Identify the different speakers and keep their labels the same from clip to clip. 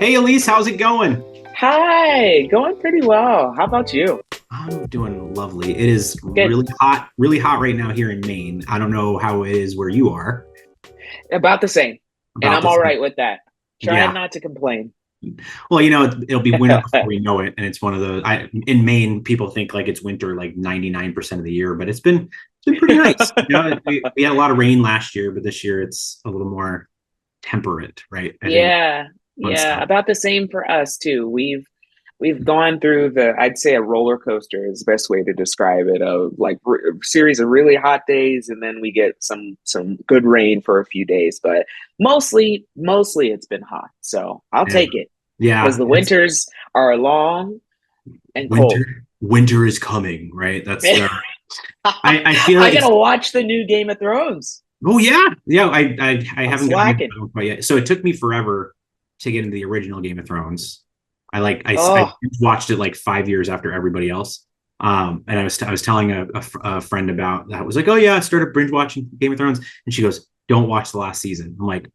Speaker 1: Hey Elise, how's it going?
Speaker 2: Hi, going pretty well. How about you?
Speaker 1: I'm doing lovely. It is
Speaker 2: Good.
Speaker 1: really hot right now here in Maine. I don't know how it is where you are.
Speaker 2: About the same. And
Speaker 1: About
Speaker 2: I'm
Speaker 1: the
Speaker 2: all
Speaker 1: same.
Speaker 2: right with that. Trying
Speaker 1: Yeah.
Speaker 2: not to complain.
Speaker 1: Well, it'll be winter before we know it, and it's one of those. In Maine, people think like it's winter like 99% of the year, but it's been pretty nice. We had a lot of rain last year, but this year it's a little more temperate, right? I think
Speaker 2: Yeah,
Speaker 1: fun
Speaker 2: yeah,
Speaker 1: stuff.
Speaker 2: about the same for us too. We've gone through I'd say a roller coaster is the best way to describe it, of like a series of really hot days, and then we get some good rain for a few days, but mostly it's been hot. So I'll
Speaker 1: Yeah,
Speaker 2: take it because
Speaker 1: yeah.
Speaker 2: the
Speaker 1: It's
Speaker 2: winters are long and cold.
Speaker 1: winter. Winter is coming, right? That's I feel
Speaker 2: I
Speaker 1: like it's
Speaker 2: gotta watch the new Game of Thrones.
Speaker 1: Oh yeah, yeah. I
Speaker 2: I'm
Speaker 1: haven't gotten into
Speaker 2: slacking.
Speaker 1: that one quite yet. So it took me forever to get into the original Game of Thrones. I
Speaker 2: Oh,
Speaker 1: watched it like 5 years after everybody else. And I was telling a friend about that. I was like, oh yeah, I started binge watching Game of Thrones, and she goes, don't watch the last season. I'm like,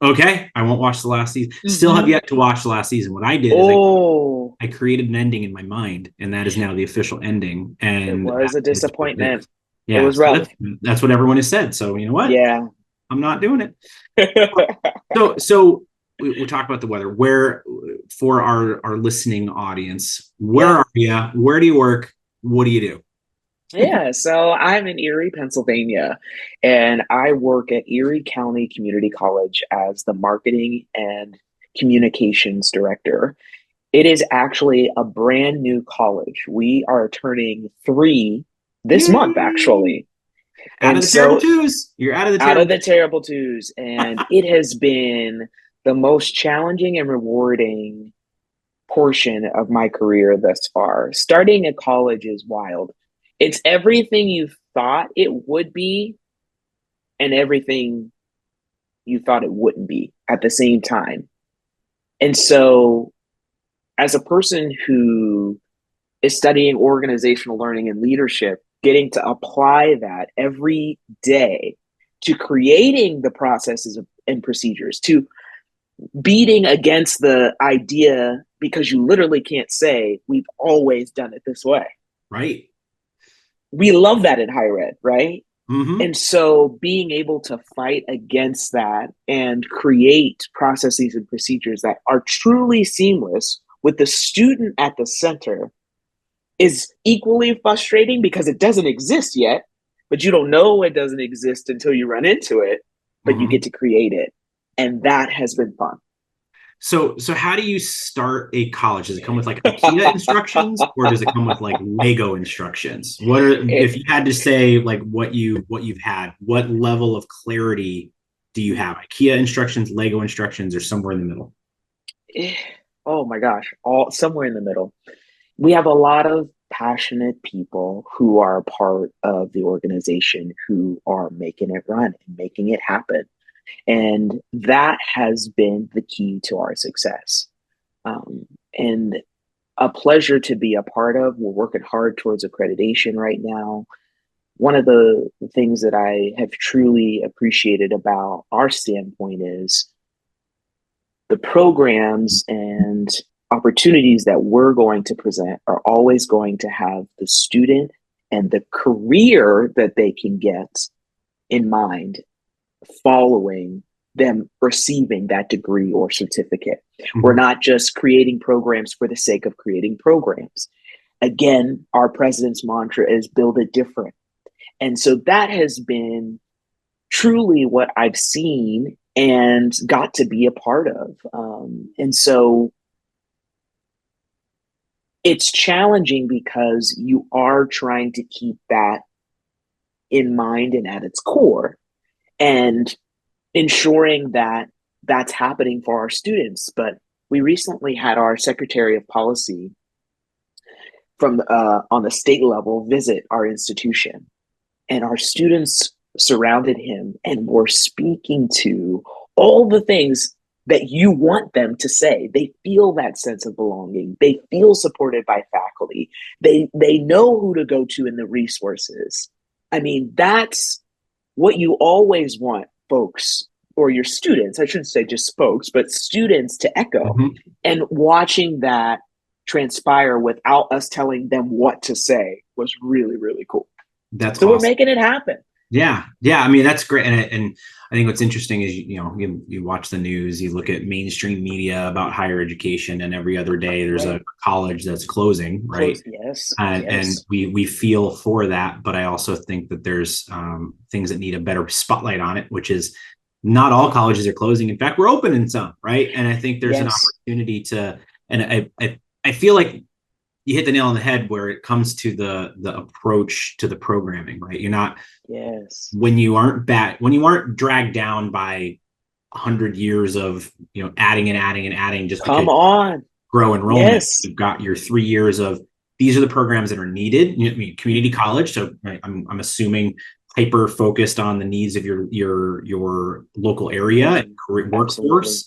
Speaker 1: okay, I won't watch the last season. Still have
Speaker 2: hmm.
Speaker 1: yet to watch the last season. What I did is
Speaker 2: Oh,
Speaker 1: I created an ending in my mind, and that is now the official ending.
Speaker 2: it
Speaker 1: And that
Speaker 2: was a
Speaker 1: is what it
Speaker 2: disappointment.
Speaker 1: is.
Speaker 2: It
Speaker 1: Yeah,
Speaker 2: was
Speaker 1: so
Speaker 2: rough.
Speaker 1: that's what everyone has said. So you know what?
Speaker 2: Yeah.
Speaker 1: I'm not doing it. So we'll talk about the weather. Where for our listening audience, where
Speaker 2: Yeah.
Speaker 1: are you? Where do you work? What do you do?
Speaker 2: Yeah. So I'm in Erie, Pennsylvania, and I work at Erie County Community College as the marketing and communications director. It is actually a brand new college. We are turning three this month,
Speaker 1: Yay!
Speaker 2: actually.
Speaker 1: Out of
Speaker 2: And
Speaker 1: the terrible
Speaker 2: so
Speaker 1: twos. You're out of the
Speaker 2: out of
Speaker 1: terrible
Speaker 2: the terrible twos. And it has been the most challenging and rewarding portion of my career thus far. Starting at college is wild. It's everything you thought it would be and everything you thought it wouldn't be at the same time. And so, as a person who is studying organizational learning and leadership, getting to apply that every day to creating the processes and procedures, to beating against the idea because you literally can't say we've always done it this way.
Speaker 1: right.
Speaker 2: We love that in higher ed, right?
Speaker 1: Mm-hmm.
Speaker 2: And so being able to fight against that and create processes and procedures that are truly seamless with the student at the center is equally frustrating because it doesn't exist yet, but you don't know it doesn't exist until you run into it, but you get
Speaker 1: Mm-hmm.
Speaker 2: to create it. And that has been fun.
Speaker 1: So how do you start a college? Does it come with like IKEA instructions, or does it come with like Lego instructions? What are if you
Speaker 2: it,
Speaker 1: had to say like what you've had, what level of clarity do you have? IKEA instructions, Lego instructions, or somewhere in the middle?
Speaker 2: oh my gosh, all somewhere in the middle. We have a lot of passionate people who are a part of the organization who are making it run and making it happen. And that has been the key to our success. And a pleasure to be a part of. We're working hard towards accreditation right now. One of the things that I have truly appreciated about our standpoint is the programs and opportunities that we're going to present are always going to have the student and the career that they can get in mind following them receiving that degree or certificate. We're
Speaker 1: Mhm.
Speaker 2: not just creating programs for the sake of creating programs. Again, our president's mantra is build it different. And so that has been truly what I've seen and got to be a part of. And so it's challenging because you are trying to keep that in mind and at its core and ensuring that that's happening for our students. But we recently had our Secretary of Policy from on the state level visit our institution, and our students surrounded him and were speaking to all the things that you want them to say. They feel that sense of belonging. They feel supported by faculty. They know who to go to in the resources. I mean, that's what you always want folks or your students, I shouldn't say just folks, but students to echo,
Speaker 1: Mhm.
Speaker 2: and watching that transpire without us telling them what to say was really, really cool.
Speaker 1: That's
Speaker 2: So we're
Speaker 1: awesome.
Speaker 2: making it happen.
Speaker 1: Yeah, yeah. I mean, that's great. And I think what's interesting is you watch the news, you look at mainstream media about higher education, and every other day there's a
Speaker 2: Right.
Speaker 1: college that's closing, right?
Speaker 2: Close. Yes.
Speaker 1: And
Speaker 2: Yes.
Speaker 1: we feel for that, but I also think that there's things that need a better spotlight on it, which is not all colleges are closing. In fact, we're opening some, right? And I think there's an
Speaker 2: Yes.
Speaker 1: opportunity to, and I feel like you hit the nail on the head where it comes to the approach to the programming, right? You're not,
Speaker 2: Yes.
Speaker 1: when you aren't dragged down by 100 years of adding and adding and adding just because
Speaker 2: Come on.
Speaker 1: grow enrollment.
Speaker 2: Yes.
Speaker 1: You've got your 3 years of these are the programs that are needed. I mean, community college. So right, I'm assuming hyper focused on the needs of your local area and
Speaker 2: Absolutely.
Speaker 1: workforce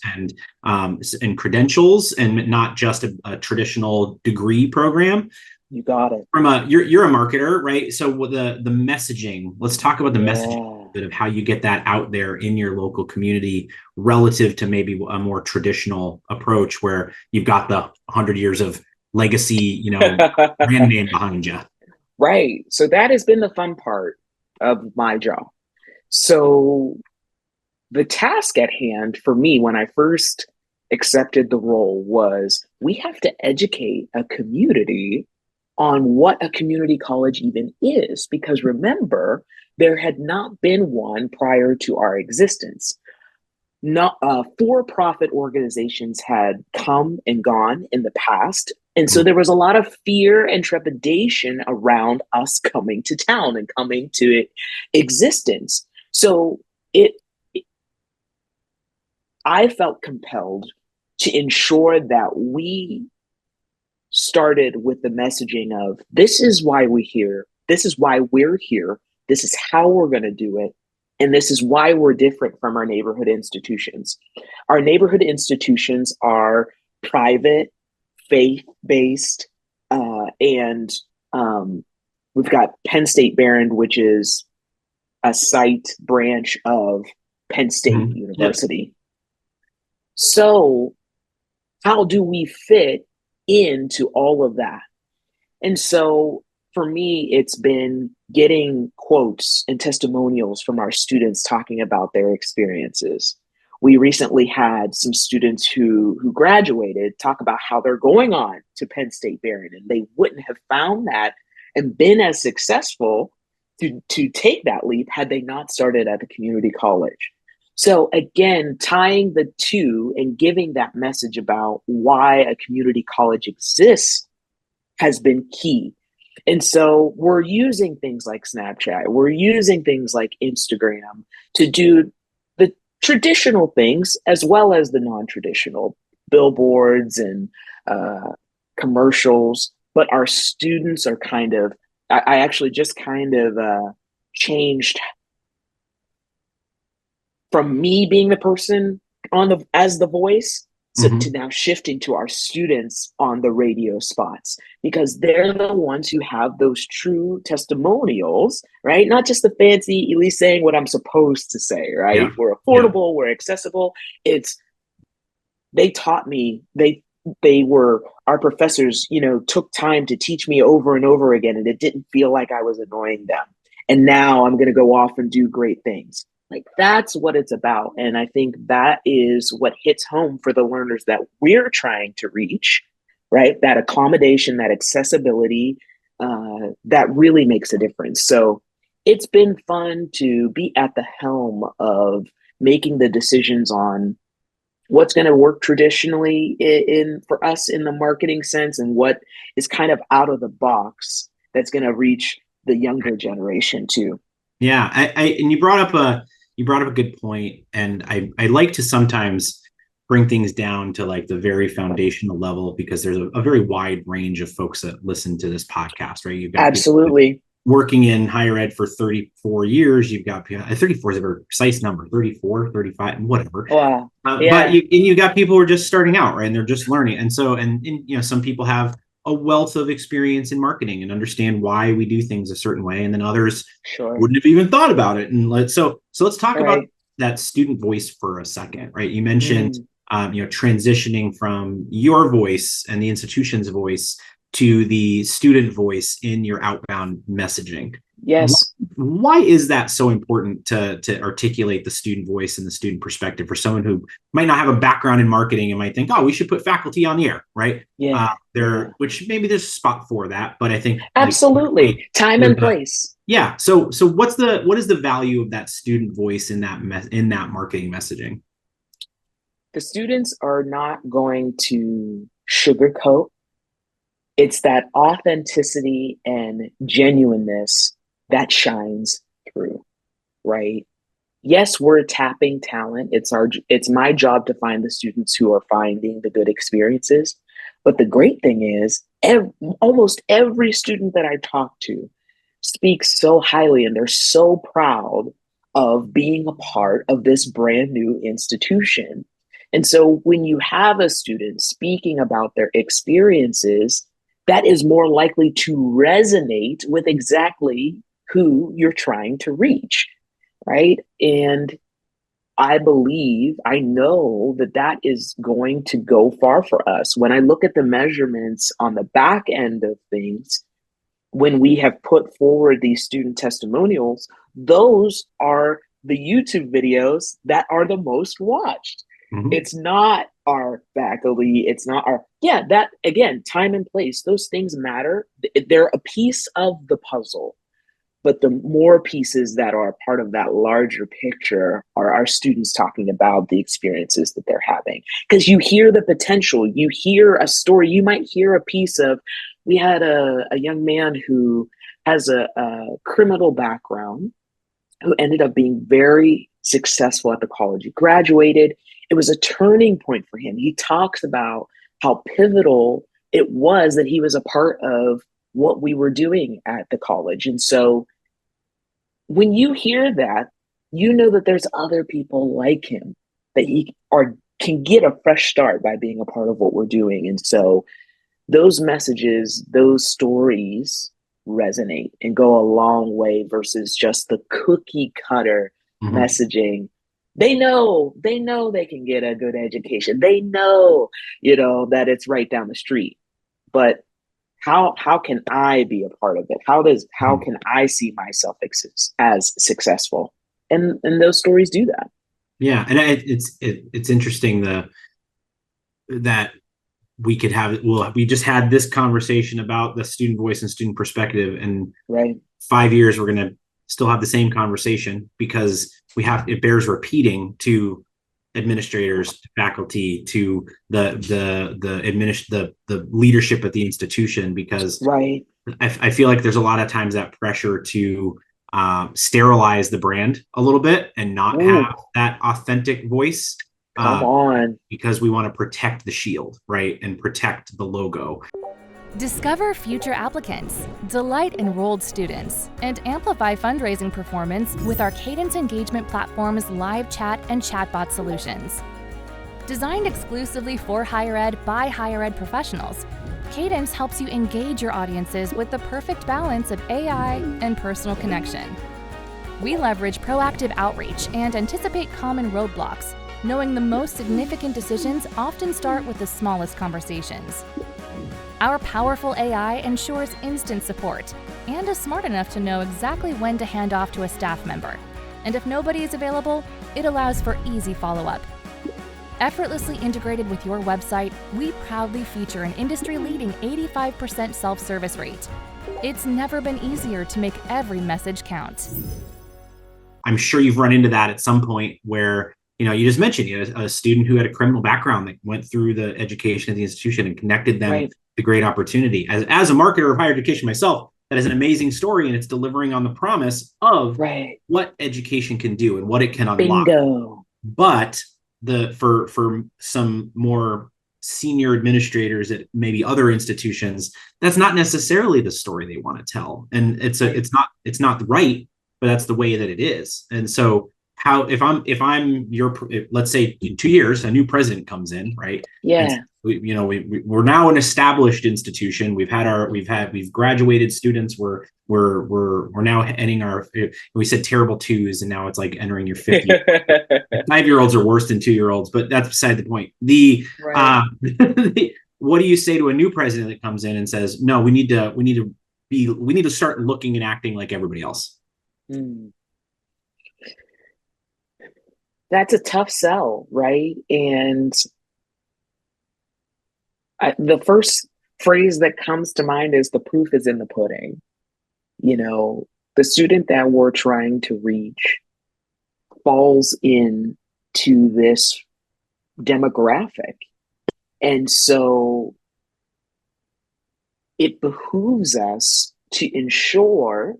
Speaker 1: and credentials, and not just a traditional degree program.
Speaker 2: You got it.
Speaker 1: From a you're a marketer, right? So with the messaging, let's talk about the messaging
Speaker 2: Yeah.
Speaker 1: of how you get that out there in your local community relative to maybe a more traditional approach where you've got the 100 years of legacy, brand name behind you.
Speaker 2: Right. So that has been the fun part of my job. So the task at hand for me when I first accepted the role was we have to educate a community on what a community college even is. Because remember, there had not been one prior to our existence. Not for-profit organizations had come and gone in the past, and so there was a lot of fear and trepidation around us coming to town and coming to existence. So it I felt compelled to ensure that we started with the messaging of this is why we're here, this is why we're here, this is how we're going to do it, and this is why we're different from our neighborhood institutions. Our neighborhood institutions are private, faith-based, and we've got Penn State Behrend, which is a site branch of Penn State
Speaker 1: Mm-hmm. Yep.
Speaker 2: University. So how do we fit into all of that? And so for me, it's been getting quotes and testimonials from our students talking about their experiences. We recently had some students who graduated talk about how they're going on to Penn State Behrend, and they wouldn't have found that and been as successful to take that leap had they not started at the community college. So again, tying the two and giving that message about why a community college exists has been key. And so we're using things like Snapchat, we're using things like Instagram to do the traditional things as well as the non-traditional billboards and commercials. But our students are I actually just changed from me being the person on the as the voice to
Speaker 1: Mm-hmm.
Speaker 2: now shifting to our students on the radio spots, because they're the ones who have those true testimonials, right? Not just the fancy Elise saying what I'm supposed to say, right?
Speaker 1: Yeah.
Speaker 2: We're
Speaker 1: Yeah.
Speaker 2: affordable, we're accessible. It's they taught me, they were our professors, took time to teach me over and over again, and it didn't feel like I was annoying them. And now I'm going to go off and do great things. Like that's what it's about. And I think that is what hits home for the learners that we're trying to reach, right? That accommodation, that accessibility, that really makes a difference. So it's been fun to be at the helm of making the decisions on what's going to work traditionally for us in the marketing sense, and what is kind of out of the box that's going to reach the younger generation too.
Speaker 1: Yeah. And you brought up a good point, and I like to sometimes bring things down to like the very foundational level, because there's a very wide range of folks that listen to this podcast, right? You've got people
Speaker 2: Absolutely.
Speaker 1: working in higher ed for 34 years. You've got 34 is a very precise number, 34, 35, whatever.
Speaker 2: Wow.
Speaker 1: But
Speaker 2: Yeah.
Speaker 1: you got people who are just starting out, right? And they're just learning. And so, some people have a wealth of experience in marketing and understand why we do things a certain way. And then others
Speaker 2: Sure.
Speaker 1: wouldn't have even thought about it. And so let's talk about
Speaker 2: Right.
Speaker 1: that student voice for a second, right? You mentioned,
Speaker 2: Mm,
Speaker 1: transitioning from your voice and the institution's voice to the student voice in your outbound messaging.
Speaker 2: yes.
Speaker 1: Why is that so important to articulate the student voice and the student perspective for someone who might not have a background in marketing and might think, oh, we should put faculty on the air, right?
Speaker 2: Yeah. Yeah.
Speaker 1: Which maybe there's a spot for that, but I think like
Speaker 2: Absolutely. Time and place.
Speaker 1: yeah. So what is the value of that student voice in that marketing messaging?
Speaker 2: The students are not going to sugarcoat. It's that authenticity and genuineness that shines through, right? Yes, we're tapping talent. It's my job to find the students who are finding the good experiences. But the great thing is, almost every student that I talk to speaks so highly, and they're so proud of being a part of this brand new institution. And so when you have a student speaking about their experiences, that is more likely to resonate with exactly who you're trying to reach, right? And I know that that is going to go far for us. When I look at the measurements on the back end of things, when we have put forward these student testimonials, those are the YouTube videos that are the most watched.
Speaker 1: Mm-hmm.
Speaker 2: It's not our faculty. It's not yeah, that again, time and place, those things matter. They're a piece of the puzzle. But the more pieces that are part of that larger picture are our students talking about the experiences that they're having. Because you hear the potential, you hear a story, you might hear a piece of, we had a young man who has a criminal background who ended up being very successful at the college. He graduated. It was a turning point for him. He talks about how pivotal it was that he was a part of what we were doing at the college. And so when you hear that, you know that there's other people like him that can get a fresh start by being a part of what we're doing. And so those messages, those stories resonate and go a long way versus just the cookie cutter messaging. They know they can get a good education. They know, that it's right down the street. But how can I be a part of it? How can I see myself as successful? And those stories do that.
Speaker 1: Yeah, and it's interesting that we just had this conversation about the student voice and student perspective, and
Speaker 2: right.
Speaker 1: 5 years we're going to still have the same conversation because it bears repeating to administrators, to faculty, to the leadership at the institution, because
Speaker 2: right.
Speaker 1: I feel like there's a lot of times that pressure to sterilize the brand a little bit and not have that authentic voice.
Speaker 2: Come on.
Speaker 1: Because we want to protect the shield, right? And protect the logo.
Speaker 3: Discover future applicants, delight enrolled students, and amplify fundraising performance with our Cadence engagement platform's live chat and chatbot solutions. Designed exclusively for higher ed by higher ed professionals, Cadence helps you engage your audiences with the perfect balance of AI and personal connection. We leverage proactive outreach and anticipate common roadblocks, knowing the most significant decisions often start with the smallest conversations. Our powerful AI ensures instant support and is smart enough to know exactly when to hand off to a staff member. And if nobody is available, it allows for easy follow-up. Effortlessly integrated with your website, we proudly feature an industry-leading 85% self-service rate. It's never been easier to make every message count.
Speaker 1: I'm sure you've run into that at some point where, you just mentioned a student who had a criminal background that went through the education of the institution and connected them to great opportunity. As a marketer of higher education myself, that is an amazing story, and it's delivering on the promise of what education can do and what it can unlock.
Speaker 2: Bingo.
Speaker 1: But for some more senior administrators at maybe other institutions, that's not necessarily the story they want to tell, and it's not right, but that's the way that it is. And so how let's say in 2 years a new president comes in, right?
Speaker 2: Yeah.
Speaker 1: We're now an established institution. We've graduated students. We're now ending we said terrible twos, and now it's like entering your 50. 5-year-olds are worse than 2-year-olds, but that's beside the point.
Speaker 2: Right.
Speaker 1: What do you say to a new president that comes in and says, no, we need to start looking and acting like everybody else?
Speaker 2: That's a tough sell, right? And the first phrase that comes to mind is the proof is in the pudding. The student that we're trying to reach falls into this demographic. And so it behooves us to ensure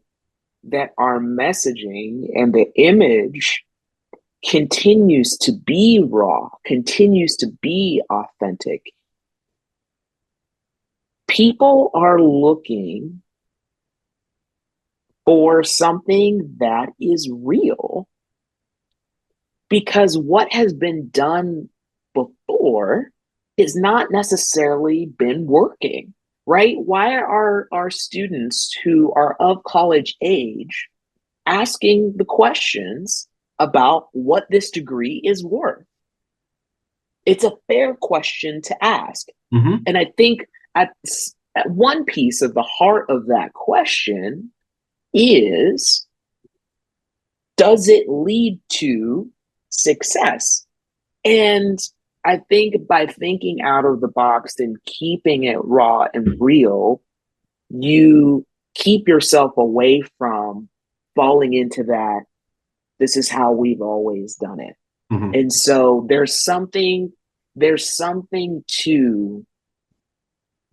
Speaker 2: that our messaging and the image continues to be raw, continues to be authentic. People are looking for something that is real, because what has been done before is not necessarily been working, right? Why are our students who are of college age asking the questions about what this degree is worth? It's a fair question to ask.
Speaker 1: Mm-hmm.
Speaker 2: And I think at one piece of the heart of that question is, does it lead to success? And I think by thinking out of the box and keeping it raw and real, you keep yourself away from falling into that, this is how we've always done it.
Speaker 1: Mm-hmm.
Speaker 2: And so there's something to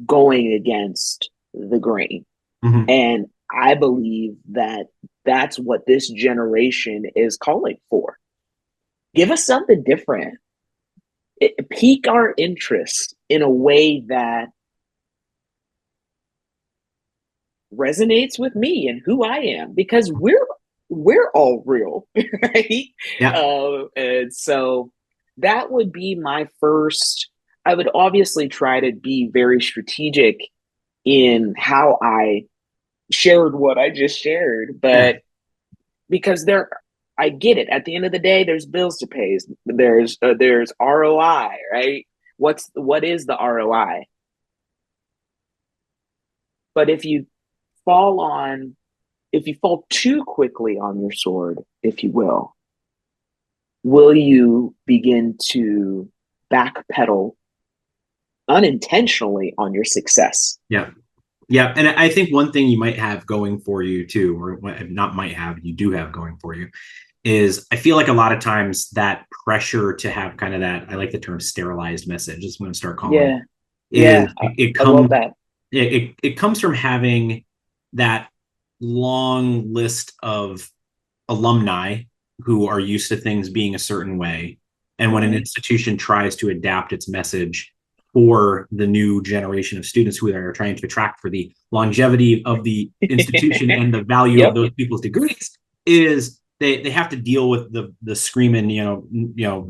Speaker 2: going against the grain.
Speaker 1: Mm-hmm.
Speaker 2: And I believe that that's what this generation is calling for. Give us something different. Pique our interest in a way that resonates with me and who I am, because we're all real, right?
Speaker 1: Yeah.
Speaker 2: And so that would be my first. I would obviously try to be very strategic in how I shared what I just shared, but because I get it. At the end of the day, there's bills to pay. There's ROI, right? What is the ROI? But if you fall too quickly on your sword, if you will you begin to backpedal unintentionally on your success?
Speaker 1: Yeah. Yeah. And I think one thing you might have going for you too, or not might have, you do have going for you, is I feel like a lot of times that pressure to have kind of that, I like the term sterilized message, is what I'm going to start calling it.
Speaker 2: Yeah. I love that.
Speaker 1: It comes from having that long list of alumni who are used to things being a certain way. And when an institution tries to adapt its message for the new generation of students who they are trying to attract for the longevity of the institution and the value of those people's degrees, is they have to deal with the screaming,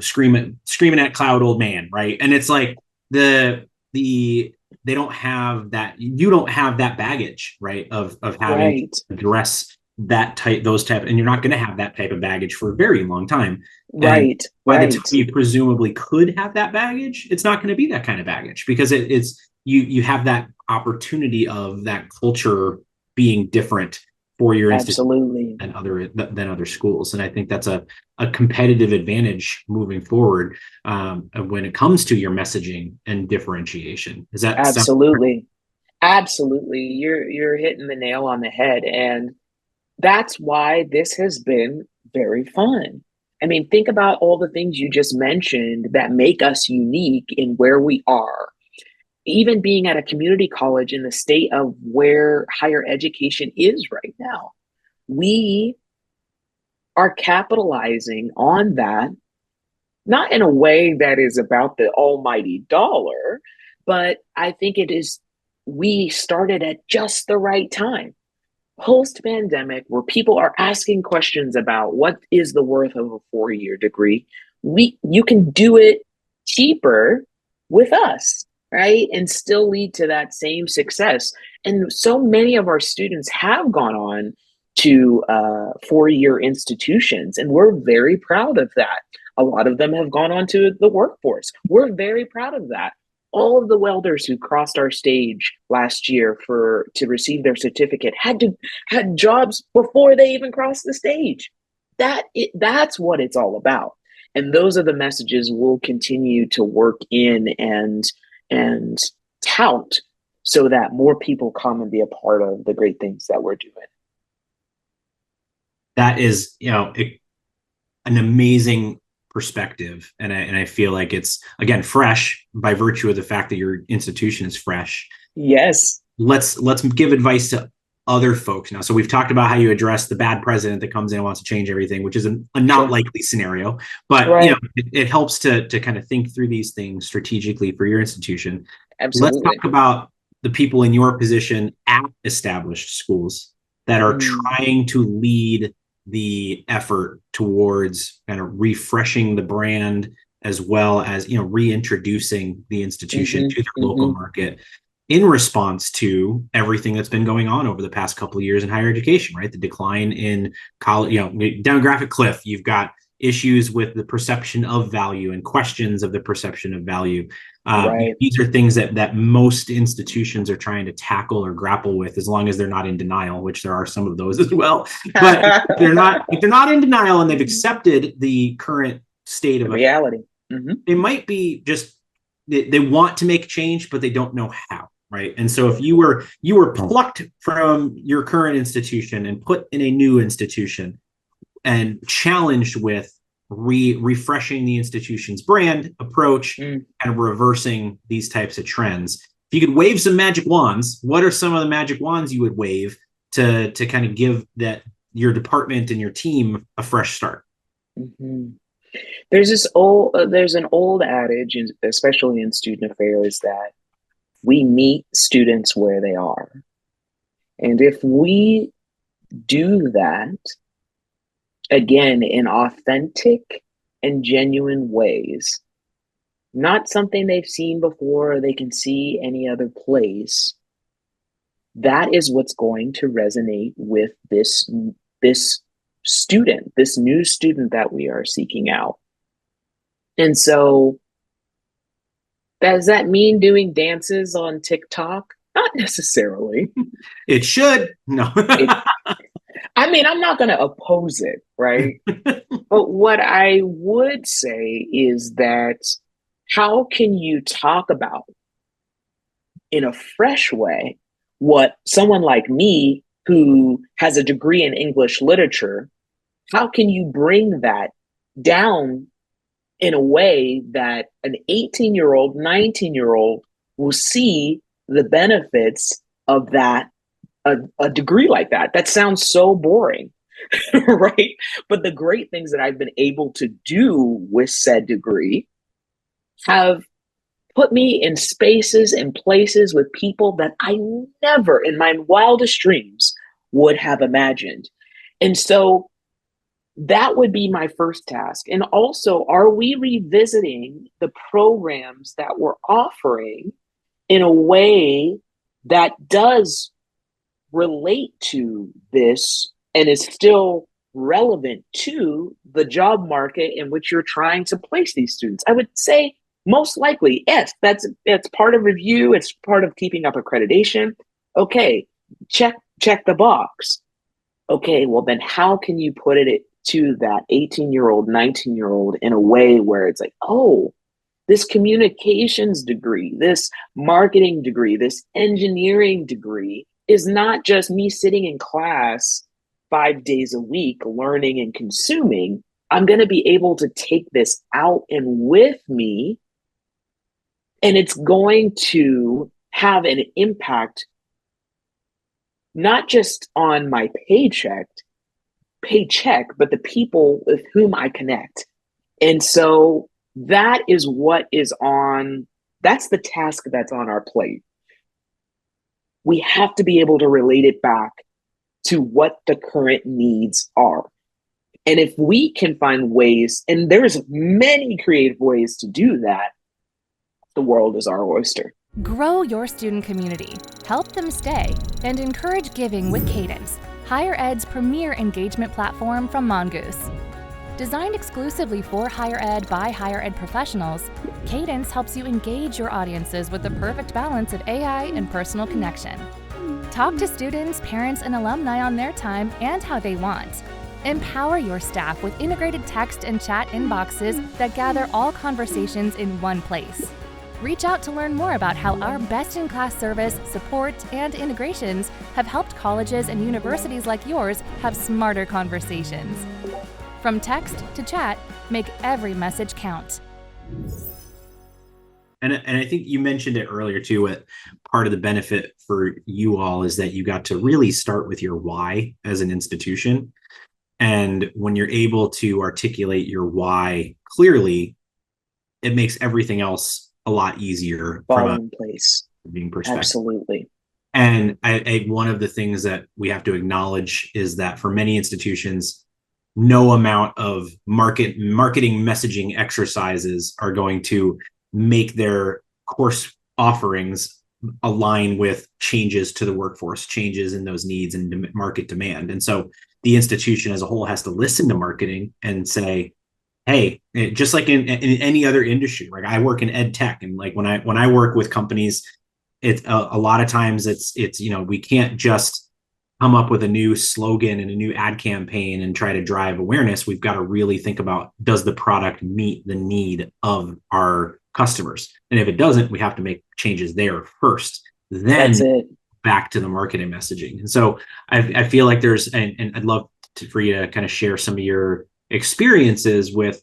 Speaker 1: screaming at cloud old man, right? And it's like they don't have that, you don't have that baggage, right? Of having to address those type, and you're not going to have that type of baggage for a very long time.
Speaker 2: Right.
Speaker 1: By the time you presumably could have that baggage, it's not going to be that kind of baggage, because it's you have that opportunity of that culture being different for your institution than other schools. And I think that's a competitive advantage moving forward when it comes to your messaging and differentiation. Is that
Speaker 2: absolutely? Absolutely. You're hitting the nail on the head. And that's why this has been very fun. I mean, think about all the things you just mentioned that make us unique in where we are. Even being at a community college in the state of where higher education is right now, we are capitalizing on that, not in a way that is about the almighty dollar, but I think we started at just the right time. post-pandemic, where people are asking questions about what is the worth of a 4-year degree, you can do it cheaper with us, right? And still lead to that same success. And so many of our students have gone on to 4-year institutions, and we're very proud of that. A lot of them have gone on to the workforce. We're very proud of that. All of the welders who crossed our stage last year to receive their certificate had jobs before they even crossed the stage. That's what it's all about. And those are the messages we'll continue to work in and tout so that more people come and be a part of the great things that we're doing.
Speaker 1: That is, an amazing perspective. And I feel like it's, again, fresh by virtue of the fact that your institution is fresh.
Speaker 2: Yes.
Speaker 1: Let's give advice to other folks now. So we've talked about how you address the bad president that comes in and wants to change everything, which is a not likely scenario, but
Speaker 2: right.
Speaker 1: It helps to kind of think through these things strategically for your institution.
Speaker 2: Absolutely.
Speaker 1: Let's talk about the people in your position at established schools that are trying to lead the effort towards kind of refreshing the brand, as well as reintroducing the institution to their local market in response to everything that's been going on over the past couple of years in higher education, right? The decline in college, demographic cliff. You've got issues with the perception of value and questions of the perception of value.
Speaker 2: Right.
Speaker 1: These are things that most institutions are trying to tackle or grapple with, as long as they're not in denial, which there are some of those as well. But if they're not in denial and they've accepted the current state of
Speaker 2: reality,
Speaker 1: they might be just they want to make change, but they don't know how. Right. And so if you were plucked from your current institution and put in a new institution and challenged with refreshing the institution's brand approach and reversing these types of trends, if you could wave some magic wands, what are some of the magic wands you would wave to kind of give that your department and your team a fresh start?
Speaker 2: There's an old adage, especially in student affairs, that we meet students where they are. And if we do that, again, in authentic and genuine ways, not something they've seen before or they can see any other place, that is what's going to resonate with this student, this new student that we are seeking out. And so, does that mean doing dances on TikTok? Not necessarily.
Speaker 1: It should. No.
Speaker 2: I'm not going to oppose it, right? But what I would say is that how can you talk about in a fresh way what someone like me, who has a degree in English literature, how can you bring that down in a way that an 18-year-old, 19-year-old will see the benefits of that, a degree like that? That sounds so boring, right? But the great things that I've been able to do with said degree have put me in spaces and places with people that I never in my wildest dreams would have imagined. And so that would be my first task. And also, are we revisiting the programs that we're offering in a way that does relate to this and is still relevant to the job market in which you're trying to place these students? I would say most likely, yes, that's part of review. It's part of keeping up accreditation. Okay, check the box. Okay, well then how can you put it to that 18-year-old, 19-year-old in a way where it's like, oh, this communications degree, this marketing degree, this engineering degree is not just me sitting in class 5 days a week learning and consuming. I'm going to be able to take this out and with me, and it's going to have an impact not just on my paycheck, but the people with whom I connect. And so that is that's the task that's on our plate. We have to be able to relate it back to what the current needs are. And if we can find ways, and there's many creative ways to do that, the world is our oyster.
Speaker 3: Grow your student community, help them stay, and encourage giving with Cadence, higher ed's premier engagement platform from Mongoose. Designed exclusively for higher ed by higher ed professionals, Cadence helps you engage your audiences with the perfect balance of AI and personal connection. Talk to students, parents, and alumni on their time and how they want. Empower your staff with integrated text and chat inboxes that gather all conversations in one place. Reach out to learn more about how our best-in-class service, support, and integrations have helped colleges and universities like yours have smarter conversations. From text to chat, make every message count.
Speaker 1: And I think you mentioned it earlier too, what part of the benefit for you all is that you got to really start with your why as an institution. And when you're able to articulate your why clearly, it makes everything else a lot easier
Speaker 2: Fall
Speaker 1: from
Speaker 2: in place.
Speaker 1: Being perspective.
Speaker 2: Absolutely.
Speaker 1: And one of the things that we have to acknowledge is that for many institutions, no amount of marketing messaging exercises are going to make their course offerings align with changes to the workforce, changes in those needs and market demand. And so the institution as a whole has to listen to marketing and say, hey, just like in any other industry, like I work in ed tech, and like when I work with companies, it's a lot of times it's we can't just come up with a new slogan and a new ad campaign and try to drive awareness. We've got to really think about, does the product meet the need of our customers? And if it doesn't, we have to make changes there first. Then back to the marketing messaging. And so I feel like there's, and I'd love for you to kind of share some of your experiences with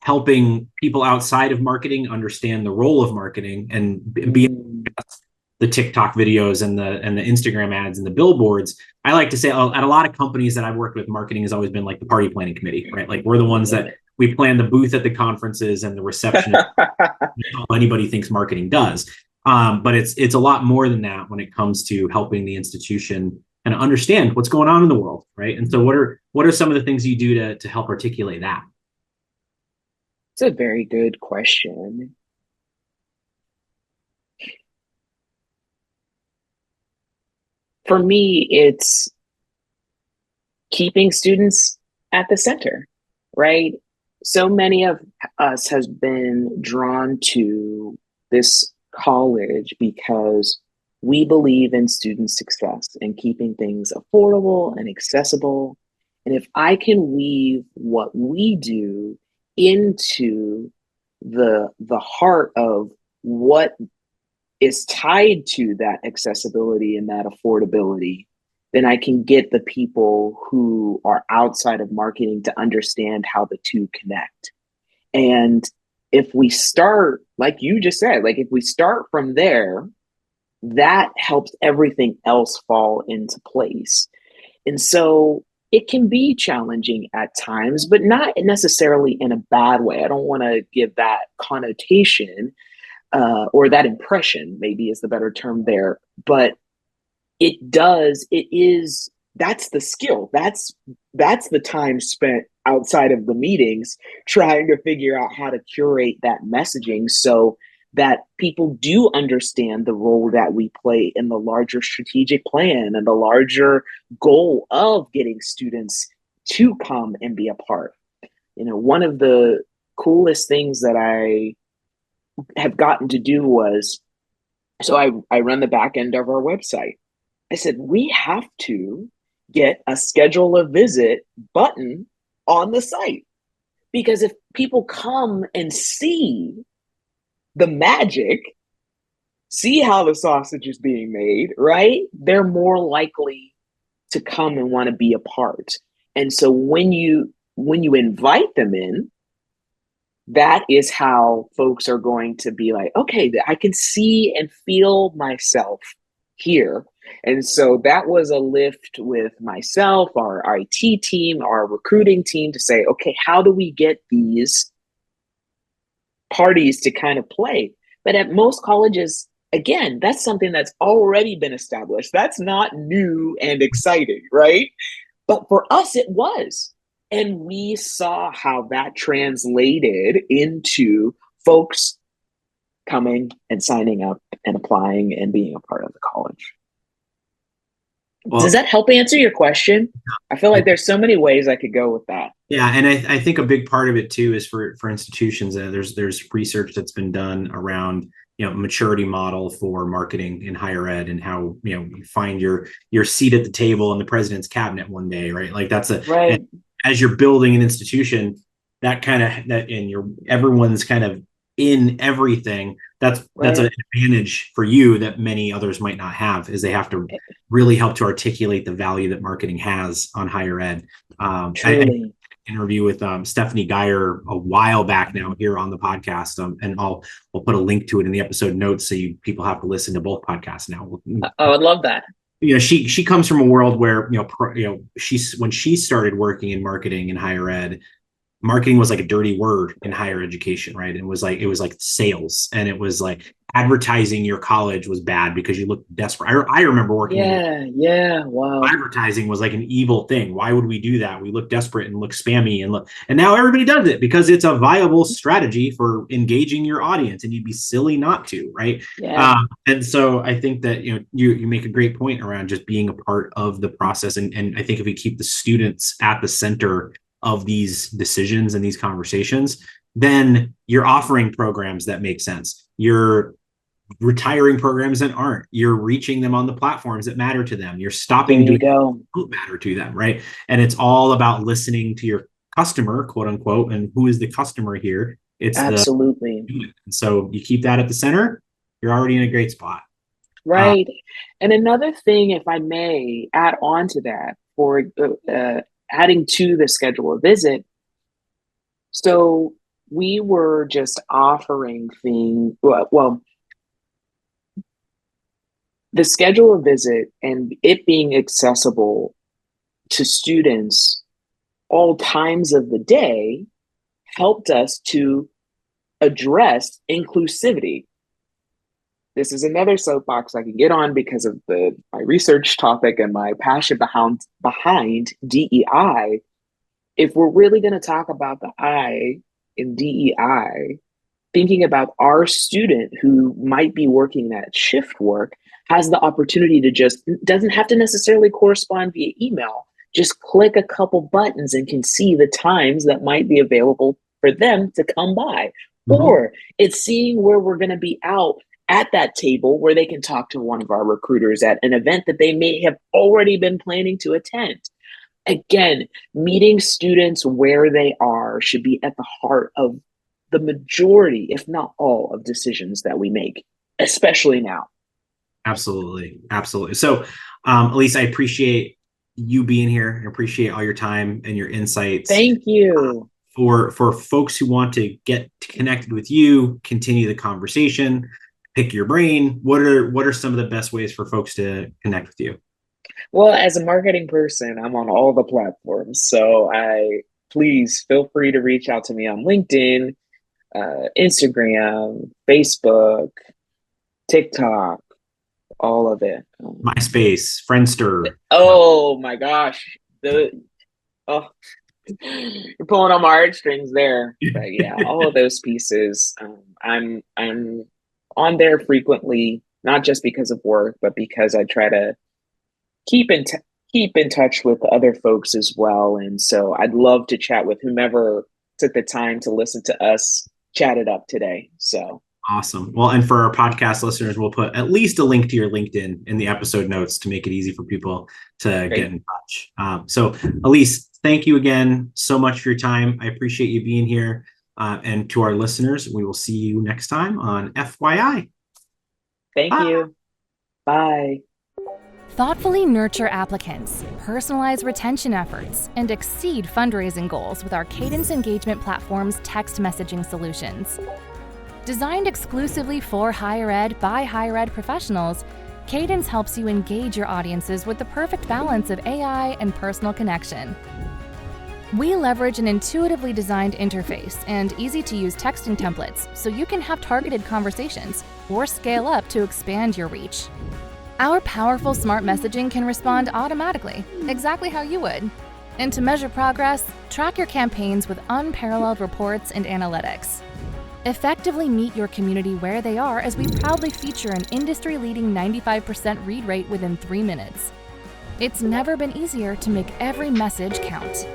Speaker 1: helping people outside of marketing understand the role of marketing and be the TikTok videos and the Instagram ads and the billboards. I like to say at a lot of companies that I've worked with, marketing has always been like the party planning committee, right? Like we're the ones that we plan the booth at the conferences and the reception. Anybody thinks marketing does. But it's a lot more than that when it comes to helping the institution and understand what's going on in the world, right? And so what are some of the things you do to help articulate that?
Speaker 2: It's a very good question. For me, it's keeping students at the center, right? So many of us has been drawn to this college because we believe in student success and keeping things affordable and accessible. And if I can weave what we do into the heart of what is tied to that accessibility and that affordability, then I can get the people who are outside of marketing to understand how the two connect. And if we start, like you just said, like if we start from there, that helps everything else fall into place. And so it can be challenging at times, but not necessarily in a bad way. I don't want to give that connotation or that impression, maybe is the better term there, but that's the skill. That's the time spent outside of the meetings trying to figure out how to curate that messaging so that people do understand the role that we play in the larger strategic plan and the larger goal of getting students to come and be a part. One of the coolest things that I have gotten to do was, so I run the back end of our website. I said, we have to get a schedule a visit button on the site, because if people come and see the magic, see how the sausage is being made, right? They're more likely to come and want to be a part. And so when you invite them in, that is how folks are going to be like, okay, I can see and feel myself here. And so that was a lift with myself, our IT team, our recruiting team to say, okay, how do we get these parties to kind of play? But at most colleges, again, that's something that's already been established. That's not new and exciting, right? But for us, it was. And we saw how that translated into folks coming and signing up and applying and being a part of the college.
Speaker 1: Well,
Speaker 2: does that help answer your question? I feel like there's so many ways I could go with that.
Speaker 1: Yeah, and I think a big part of it too is for institutions. There's research that's been done around maturity model for marketing in higher ed, and how you find your seat at the table in the president's cabinet one day, right? Like that's
Speaker 2: right.
Speaker 1: As you're building an institution, everyone's kind of in everything. That's an advantage for you that many others might not have, is they have to really help to articulate the value that marketing has on higher ed.
Speaker 2: Truly.
Speaker 1: Interview with Stephanie Geyer a while back now here on the podcast, and we'll put a link to it in the episode notes, so people have to listen to both podcasts now.
Speaker 2: I would love that.
Speaker 1: She comes from a world where when she started working in marketing in higher ed, marketing was like a dirty word in higher education, right? It was like sales, and it was like advertising your college was bad because you looked desperate. I remember working.
Speaker 2: Wow.
Speaker 1: Advertising was like an evil thing. Why would we do that? We look desperate and look spammy, and now everybody does it because it's a viable strategy for engaging your audience, and you'd be silly not to, right?
Speaker 2: Yeah.
Speaker 1: And so I think that you make a great point around just being a part of the process, and I think if we keep the students at the center of these decisions and these conversations, then you're offering programs that make sense. You're retiring programs that aren't. You're reaching them on the platforms that matter to them. You're stopping doing what don't matter to them, right? And it's all about listening to your customer, quote unquote. And who is the customer here? It's
Speaker 2: absolutely.
Speaker 1: So you keep that at the center, you're already in a great spot.
Speaker 2: Right. And another thing, if I may add on to that, for adding to the schedule a visit. So we were just offering things. Well, the schedule a visit and it being accessible to students all times of the day helped us to address inclusivity. This is another soapbox I can get on because of my research topic and my passion behind DEI. If we're really going to talk about the I in DEI, thinking about our student who might be working that shift work has the opportunity to doesn't have to necessarily correspond via email, just click a couple buttons and can see the times that might be available for them to come by. Mm-hmm. Or it's seeing where we're going to be out at that table where they can talk to one of our recruiters at an event that they may have already been planning to attend. Again, meeting students where they are should be at the heart of the majority, if not all, of decisions that we make, especially now.
Speaker 1: Absolutely. So, Elise, I appreciate you being here. I appreciate all your time and your insights.
Speaker 2: Thank you.
Speaker 1: For folks who want to get connected with you, continue the conversation, pick your brain, what are some of the best ways for folks to connect with you?
Speaker 2: Well, as a marketing person, I'm on all the platforms. So please feel free to reach out to me on LinkedIn, Instagram, Facebook, TikTok, all of it.
Speaker 1: MySpace, Friendster.
Speaker 2: Oh my gosh. You're pulling on my heartstrings there. But yeah, all of those pieces. I'm on there frequently, not just because of work, but because I try to keep in touch with other folks as well. And so I'd love to chat with whomever took the time to listen to us chat it up today. So
Speaker 1: awesome. Well, and for our podcast listeners, we'll put at least a link to your LinkedIn in the episode notes to make it easy for people to get in touch. So Elise, thank you again so much for your time. I appreciate you being here. And to our listeners, we will see you next time on FYI.
Speaker 2: Thank you. Bye.
Speaker 3: Thoughtfully nurture applicants, personalize retention efforts, and exceed fundraising goals with our Cadence Engagement Platform's text messaging solutions. Designed exclusively for higher ed by higher ed professionals, Cadence helps you engage your audiences with the perfect balance of AI and personal connection. We leverage an intuitively designed interface and easy-to-use texting templates so you can have targeted conversations or scale up to expand your reach. Our powerful smart messaging can respond automatically, exactly how you would. And to measure progress, track your campaigns with unparalleled reports and analytics. Effectively meet your community where they are as we proudly feature an industry-leading 95% read rate within 3 minutes. It's never been easier to make every message count.